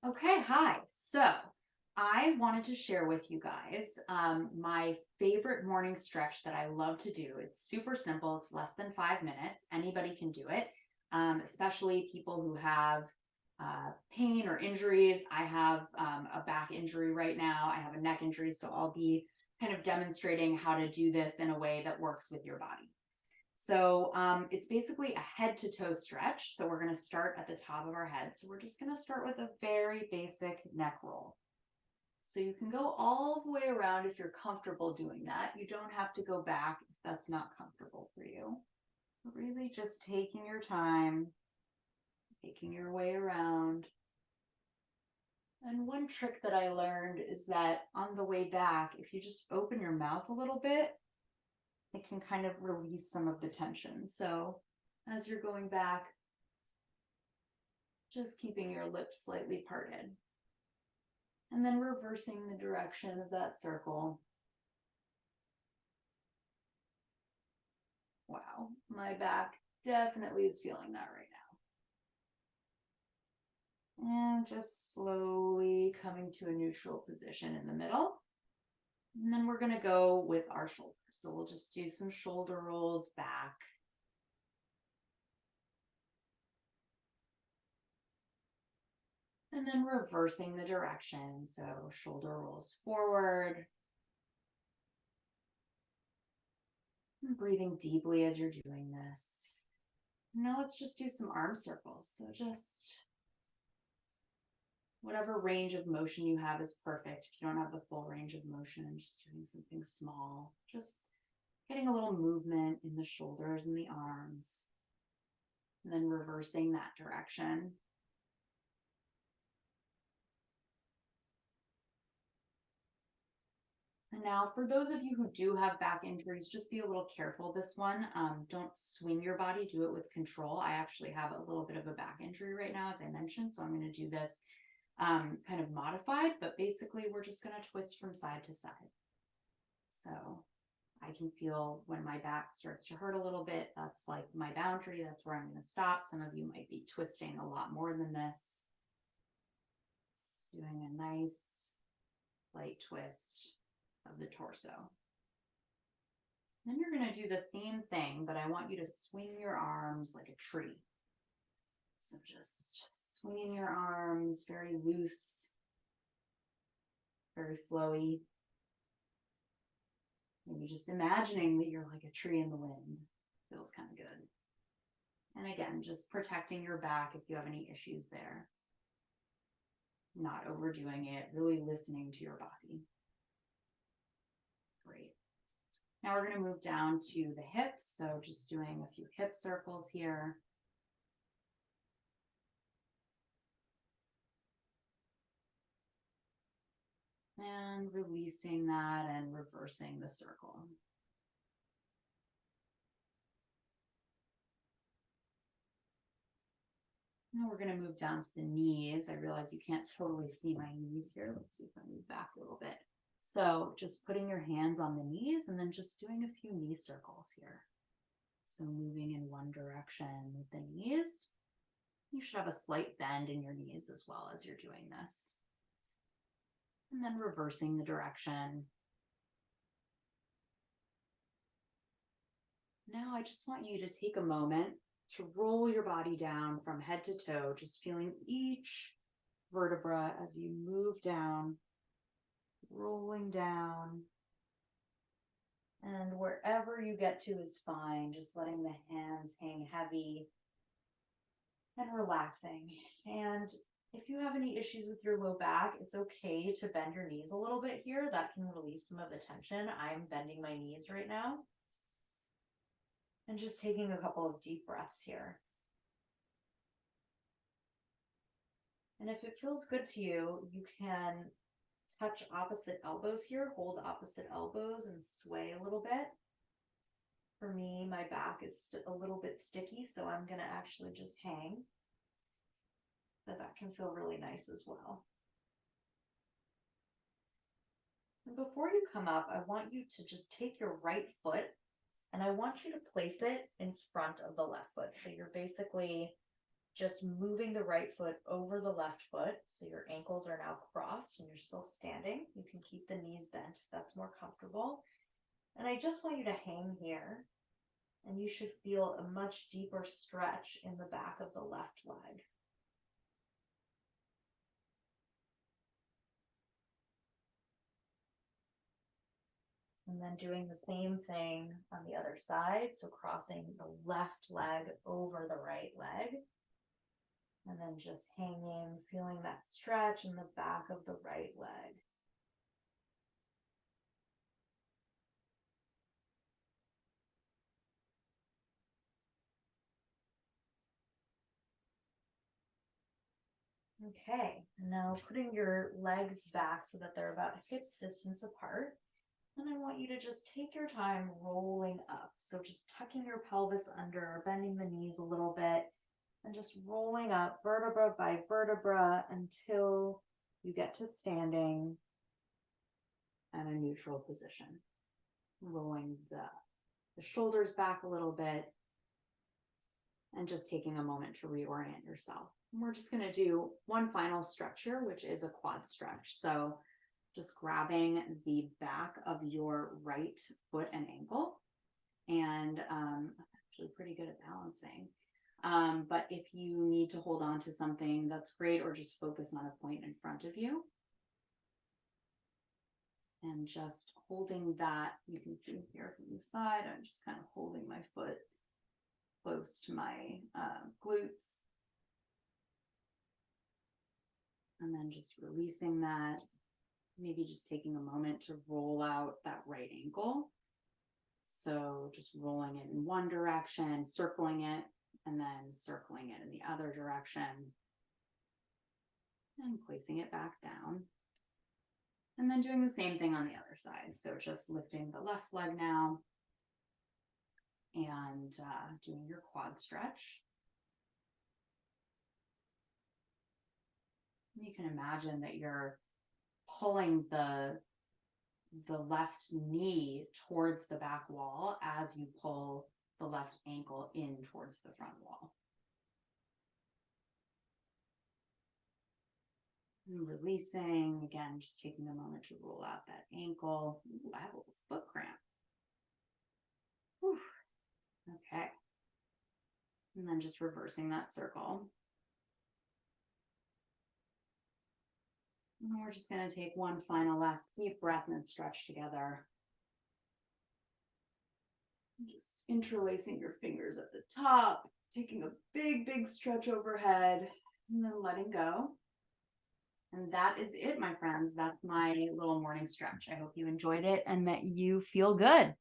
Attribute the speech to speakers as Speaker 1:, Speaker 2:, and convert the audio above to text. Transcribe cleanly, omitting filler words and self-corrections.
Speaker 1: Okay, hi. So I wanted to share with you guys my favorite morning stretch that I love to do. It's super simple, it's less than 5 minutes. Anybody can do it, especially people who have pain or injuries. I have a back injury right now, I have a neck injury, so I'll be kind of demonstrating how to do this in a way that works with your body. So it's basically a head to toe stretch. So we're going to start at the top of our head. So we're just going to start with a very basic neck roll. So you can go all the way around if you're comfortable doing that. You don't have to go back if that's not comfortable for you. Really just taking your time, making your way around. And one trick that I learned is that on the way back, if you just open your mouth a little bit, it can kind of release some of the tension. So as you're going back, just keeping your lips slightly parted. And then reversing the direction of that circle. Wow, my back definitely is feeling that right now. And just slowly coming to a neutral position in the middle. And then we're going to go with our shoulders. So we'll just do some shoulder rolls back. And then reversing the direction. So shoulder rolls forward. And breathing deeply as you're doing this. Now let's just do some arm circles. So just whatever range of motion you have is perfect. If you don't have the full range of motion, just doing something small. Just getting a little movement in the shoulders and the arms. And then reversing that direction. And now for those of you who do have back injuries, just be a little careful this one. Don't swing your body, do it with control. I actually have a little bit of a back injury right now, as I mentioned, so I'm going to do this kind of modified, but basically we're just going to twist from side to side. So I can feel when my back starts to hurt a little bit, that's like my boundary, that's where I'm going to stop. Some of you might be twisting a lot more than this. Just doing a nice light twist of the torso. Then you're going to do the same thing, but I want you to swing your arms like a tree. So just swinging your arms very loose, very flowy. Maybe just imagining that you're like a tree in the wind. Feels kind of good. And again, just protecting your back if you have any issues there. Not overdoing it, really listening to your body. Great. Now we're going to move down to the hips. So just doing a few hip circles here. And releasing that and reversing the circle. Now we're going to move down to the knees. I realize you can't totally see my knees here. Let's see if I move back a little bit. So just putting your hands on the knees and then just doing a few knee circles here. So moving in one direction with the knees. You should have a slight bend in your knees as well as you're doing this. And then reversing the direction. Now I just want you to take a moment to roll your body down from head to toe, just feeling each vertebra as you move down, rolling down. And wherever you get to is fine, just letting the hands hang heavy and relaxing. And if you have any issues with your low back, it's okay to bend your knees a little bit here. That can release some of the tension. I'm bending my knees right now. And just taking a couple of deep breaths here. And if it feels good to you, you can touch opposite elbows here, hold opposite elbows and sway a little bit. For me, my back is a little bit sticky, so I'm going to actually just hang. But that can feel really nice as well. And before you come up, I want you to just take your right foot and I want you to place it in front of the left foot. So you're basically
Speaker 2: just moving the right foot over the left foot. So your ankles are now crossed and you're still standing. You can keep the knees bent if that's more comfortable. And I just want you to hang here, and you should feel a much deeper stretch in the back of the left leg. And then doing the same thing on the other side. So crossing the left leg over the right leg. And then just hanging, feeling that stretch in the back of the right leg. Okay, now putting your legs back so that they're about hips distance apart. And I want you to just take your time rolling up. So just tucking your pelvis under, bending the knees a little bit, and just rolling up vertebra by vertebra until you get to standing at a neutral position. Rolling the shoulders back a little bit and just taking a moment to reorient yourself. And we're just going to do one final stretch here, which is a quad stretch. So just grabbing the back of your right foot and ankle, and I'm actually pretty good at balancing. But if you need to hold on to something, that's great, or just focus on a point in front of you. And just holding that, you can see here from the side, I'm just kind of holding my foot close to my glutes. And then just releasing that, maybe just taking a moment to roll out that right ankle. So just rolling it in one direction, circling it, and then circling it in the other direction, and placing it back down. And then doing the same thing on the other side. So just lifting the left leg now and doing your quad stretch. You can imagine that you're pulling the left knee towards the back wall as you pull the left ankle in towards the front wall. And releasing, again, just taking a moment to roll out that ankle. Ooh, I have a little foot cramp. Whew. Okay. And then just reversing that circle. And we're just going to take one final last deep breath and then stretch together. Just interlacing your fingers at the top, taking a big, big stretch overhead, and then letting go. And that is it, my friends. That's my little morning stretch. I hope you enjoyed it and that you feel good.